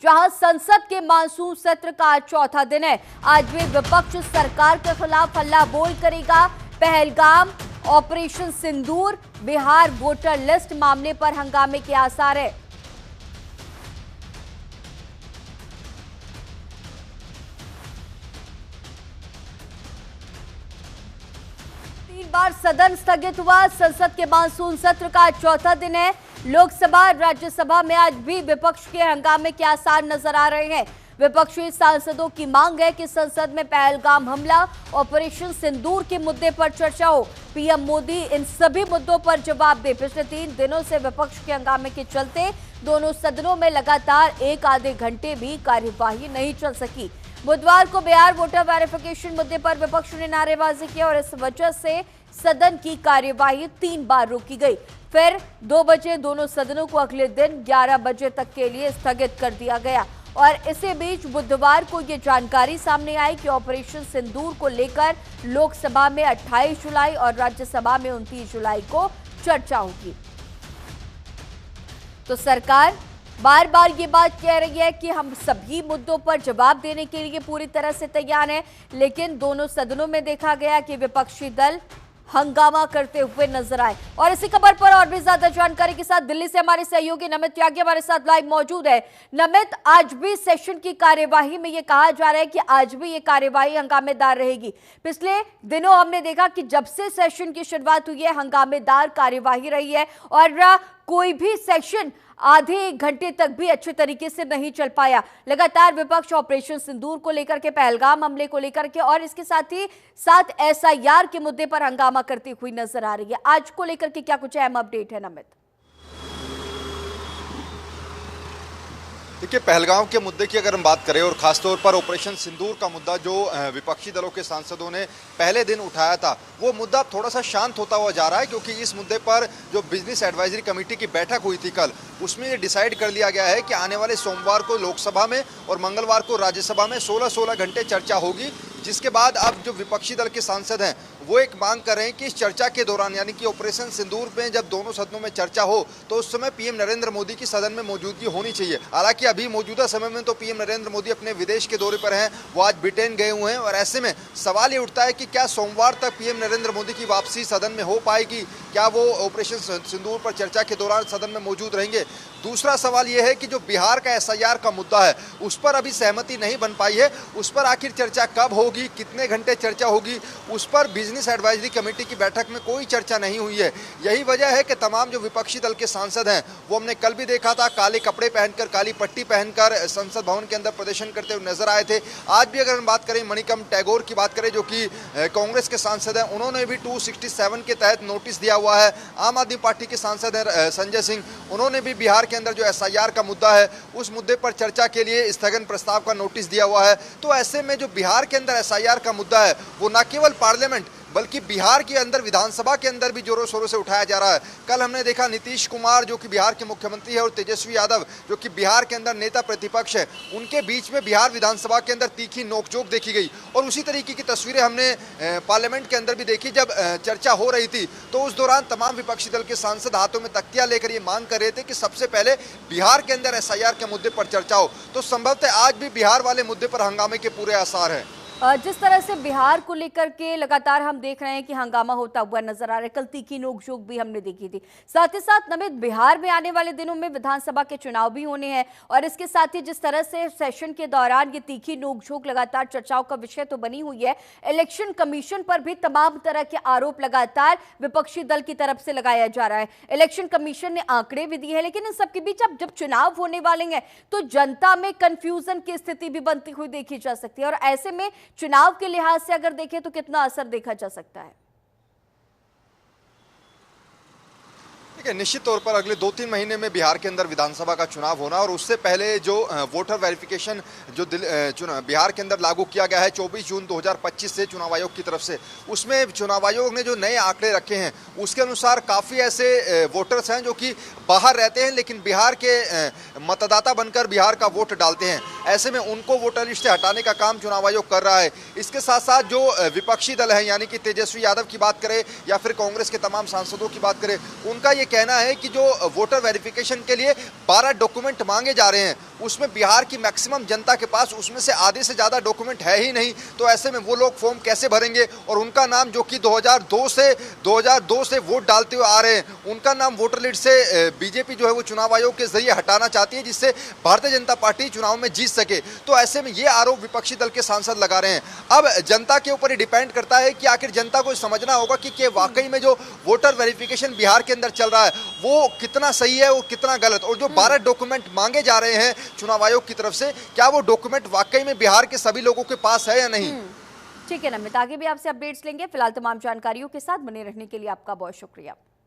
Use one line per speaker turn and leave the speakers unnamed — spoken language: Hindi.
जहां संसद के मानसून सत्र का आज चौथा दिन है। आज भी विपक्ष सरकार के खिलाफ हल्ला बोल करेगा। पहलगाम, ऑपरेशन सिंदूर, बिहार वोटर लिस्ट मामले पर हंगामे के आसार है। तीन बार सदन स्थगित हुआ। संसद के मानसून सत्र का आज चौथा दिन है। लोकसभा, राज्यसभा में आज भी विपक्ष के हंगामे के आसार नजर आ रहे हैं। विपक्षी सांसदों की मांग है कि संसद में पहलगाम हमला, ऑपरेशन सिंदूर के मुद्दे पर चर्चा हो। पीएम मोदी इन सभी मुद्दों पर जवाब दे। पिछले 3 दिनों से विपक्ष के हंगामे के चलते दोनों सदनों में लगातार एक आधे घंटे भी कार्यवाही नहीं चल सकी। बुधवार को बिहार वोटर वेरिफिकेशन मुद्दे पर विपक्ष ने नारेबाजी की और इस वजह से सदन की कार्यवाही 3 बार रोकी गई। फिर 2 बजे दोनों सदनों को अगले दिन 11 बजे तक के लिए स्थगित कर दिया गया। और इसी बीच बुधवार को ये जानकारी सामने आई कि ऑपरेशन सिंदूर को लेकर लोकसभा में 28 जुलाई और राज्यसभा में 29 जुलाई को चर्चा होगी। तो सरकार बार बार ये बात कह रही है कि हम सभी मुद्दों पर जवाब देने के लिए पूरी तरह से तैयार हैं, लेकिन दोनों सदनों में देखा गया कि विपक्षी दल हंगामा करते हुए नजर आए। और इसी खबर पर और भी ज्यादा जानकारी के साथ दिल्ली से हमारे सहयोगी नमित त्यागी हमारे साथ लाइव मौजूद है। नमित, आज भी सेशन की कार्यवाही में ये कहा जा रहा है कि आज भी ये कार्यवाही हंगामेदार रहेगी। पिछले दिनों हमने देखा कि जब से सेशन की शुरुआत हुई है हंगामेदार कार्यवाही रही है और कोई भी सेशन आधे 1 घंटे तक भी अच्छे तरीके से नहीं चल पाया। लगातार विपक्ष ऑपरेशन सिंदूर को लेकर के, पहलगाम हमले को लेकर के और इसके साथ ही साथ एसआईआर के मुद्दे पर हंगामा करती हुई नजर आ रही है। आज को लेकर के क्या कुछ अहम अपडेट है नमित?
देखिए, पहलगाम के मुद्दे की अगर हम बात करें और खासतौर पर ऑपरेशन सिंदूर का मुद्दा जो विपक्षी दलों के सांसदों ने पहले दिन उठाया था, वो मुद्दा थोड़ा सा शांत होता हुआ जा रहा है, क्योंकि इस मुद्दे पर जो बिजनेस एडवाइजरी कमेटी की बैठक हुई थी कल, उसमें ये डिसाइड कर लिया गया है कि आने वाले सोमवार को लोकसभा में और मंगलवार को राज्यसभा में 16-16 घंटे चर्चा होगी। जिसके बाद अब जो विपक्षी दल के सांसद हैं वो एक मांग कर रहे हैं कि इस चर्चा के दौरान, यानी कि ऑपरेशन सिंदूर में जब दोनों सदनों में चर्चा हो तो उस समय पीएम नरेंद्र मोदी की सदन में मौजूदगी होनी चाहिए। हालांकि अभी मौजूदा समय में तो पीएम नरेंद्र मोदी अपने विदेश के दौरे पर हैं, वो आज ब्रिटेन गए हुए हैं और ऐसे में सवाल ये उठता है कि क्या सोमवार तक पीएम नरेंद्र मोदी की वापसी सदन में हो पाएगी? क्या वो ऑपरेशन सिंदूर पर चर्चा के दौरान सदन में मौजूद रहेंगे? दूसरा सवाल यह है कि जो बिहार का एसआईआर का मुद्दा है उस पर अभी सहमति नहीं बन पाई है। उस पर आखिर चर्चा कब होगी, कितने घंटे चर्चा होगी, उस पर बिजनेस एडवाइजरी कमेटी की बैठक में कोई चर्चा नहीं हुई है। यही वजह है कि तमाम जो विपक्षी दल के सांसद हैं वो हमने कल भी देखा था, काले कपड़े पहनकर, काली पट्टी पहनकर संसद भवन के अंदर प्रदर्शन करते हुए नजर आए थे। आज भी अगर हम बात करें मणिकम टैगोर की बात करें, जो कि कांग्रेस के सांसद हैं, उन्होंने भी 267 के तहत नोटिस दिया हुआ है। आम आदमी पार्टी के सांसद हैं संजय सिंह, उन्होंने भी बिहार के अंदर जो एसआईआर का मुद्दा है उस मुद्दे पर चर्चा के लिए स्थगन प्रस्ताव का नोटिस दिया हुआ है। तो ऐसे में जो बिहार के अंदर एसआईआर का मुद्दा है वो न केवल पार्लियामेंट बल्कि बिहार के अंदर विधानसभा के अंदर भी जोरों शोरों से उठाया जा रहा है। कल हमने देखा नीतीश कुमार जो कि बिहार के मुख्यमंत्री है और तेजस्वी यादव जो कि बिहार के अंदर नेता प्रतिपक्ष है, उनके बीच में बिहार विधानसभा के अंदर तीखी नोकझोंक देखी गई। और उसी तरीके की तस्वीरें हमने पार्लियामेंट के अंदर भी देखी। जब चर्चा हो रही थी तो उस दौरान तमाम विपक्षी दल के सांसद हाथों में तख्तियां लेकर ये मांग कर रहे थे कि सबसे पहले बिहार के अंदर एसआईआर के मुद्दे पर चर्चा हो। तो संभवतः आज भी बिहार वाले मुद्दे पर हंगामे के पूरे आसार हैं।
जिस तरह से बिहार को लेकर के लगातार हम देख रहे हैं कि हंगामा होता हुआ नजर आ रहा है, कल तीखी नोकझोंक भी हमने देखी थी। साथ ही साथ नमित, बिहार में आने वाले दिनों में विधानसभा के चुनाव भी होने हैं और इसके साथ ही जिस तरह से सेशन के दौरान ये तीखी नोकझोंक लगातार चर्चाओं का विषय तो बनी हुई है, इलेक्शन कमीशन पर भी तमाम तरह के आरोप लगातार विपक्षी दल की तरफ से लगाया जा रहा है। इलेक्शन कमीशन ने आंकड़े भी दिए हैं, लेकिन इन सबके बीच अब जब चुनाव होने वाले हैं तो जनता में कंफ्यूजन की स्थिति भी बनती हुई देखी जा सकती है और ऐसे में चुनाव के लिहाज से अगर देखें तो कितना असर देखा जा सकता है?
निश्चित तौर पर अगले 2-3 महीने में बिहार के अंदर विधानसभा का चुनाव होना और उससे पहले जो वोटर वेरिफिकेशन जो बिहार के अंदर लागू किया गया है 24 जून 2025 से चुनाव आयोग की तरफ से, उसमें चुनाव आयोग ने जो नए आंकड़े रखे हैं उसके अनुसार काफ़ी ऐसे वोटर्स हैं जो कि बाहर रहते हैं लेकिन बिहार के मतदाता बनकर बिहार का वोट डालते हैं। ऐसे में उनको वोटर लिस्ट से हटाने का काम चुनाव आयोग कर रहा है। इसके साथ साथ जो विपक्षी दल हैं, यानी कि तेजस्वी यादव की बात करें या फिर कांग्रेस के तमाम सांसदों की बात करें, उनका ये कहना है कि जो वोटर वेरिफिकेशन के लिए 12 डॉक्यूमेंट मांगे जा रहे हैं उसमें बिहार की मैक्सिमम जनता के पास उसमें से आधे से ज़्यादा डॉक्यूमेंट है ही नहीं, तो ऐसे में वो लोग फॉर्म कैसे भरेंगे? और उनका नाम जो कि 2002 से वोट डालते हुए आ रहे हैं, उनका नाम वोटर लिस्ट से बीजेपी जो है वो चुनाव आयोग के जरिए हटाना चाहती है, जिससे भारतीय जनता पार्टी चुनाव में जीत सके। तो ऐसे में ये आरोप विपक्षी दल के सांसद लगा रहे हैं। अब जनता के ऊपर ही डिपेंड करता है कि आखिर जनता को समझना होगा कि वाकई में जो वोटर वेरिफिकेशन बिहार के अंदर चल रहा है वो कितना सही है और कितना गलत, और जो 12 डॉक्यूमेंट मांगे जा रहे हैं चुनाव आयोग की तरफ से, क्या वो डॉक्यूमेंट वाकई में बिहार के सभी लोगों के पास है या नहीं।
ठीक है नमित, आगे भी आपसे अपडेट्स लेंगे। फिलहाल तमाम जानकारियों के साथ बने रहने के लिए आपका बहुत शुक्रिया।